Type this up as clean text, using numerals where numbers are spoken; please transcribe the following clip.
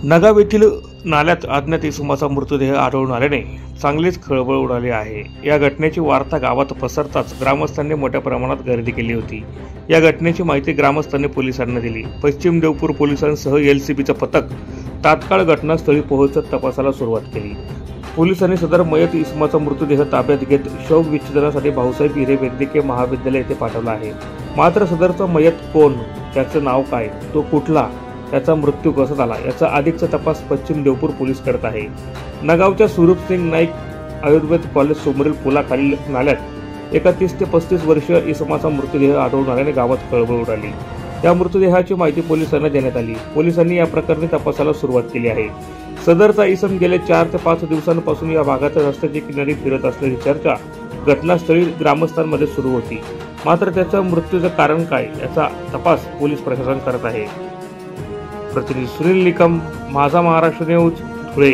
नगाव येथील नाल्यात अज्ञात इसमाचा मृतदेह आढळून आल्याने चांगलीच खळबळ उडाली आहे। या घटनेची वार्ता गावात पसरताच ग्रामस्थांनी मोठ्या प्रमाणात गर्दी केली होती। या घटनेची माहिती ग्रामस्थांनी पोलिसांना दिली। पश्चिम देवपूर पोलिसांसह एलसीबीचं पथक तात्काळ घटनास्थळी पोहोचत तपासाला सुरुवात केली। पोलिसांनी सदर मयत इसमाचा मृतदेह ताब्यात घेत शव विच्छेदनासाठी भाऊसाहेब हिरे वैद्यकीय महाविद्यालय येथे पाठवला आहे। मात्र सदरचा मयत कोण, त्याचे नाव काय, तो कुठला, त्याचा मृत्यू कसा झाला याचा अधिकचा तपास पश्चिम देवपूर पोलीस करत आहे। नगावच्या स्वरूपसिंग नाईक आयुर्वेद कॉलेज समोरील पुलाखालील नाल्यात एका 30 ते 35 वर्षीय इसमाचा मृतदेह आढळून आल्याने गावात खळबळ उडाली। त्या मृतदेहाची माहिती पोलिसांना देण्यात आली। पोलिसांनी या प्रकरणी तपासाला सुरुवात केली आहे। सदरचा इसम गेले 4 ते 5 दिवसांपासून या भागात रस्त्याची किनारी फिरत असल्याची चर्चा घटनास्थळी ग्रामस्थांमध्ये सुरू होती। मात्र त्याच्या मृत्यूचे कारण काय याचा तपास पोलीस प्रशासन करत आहे। प्रतिनिधी सुनील निकम, माझा महाराष्ट्र न्यूज, धुळे।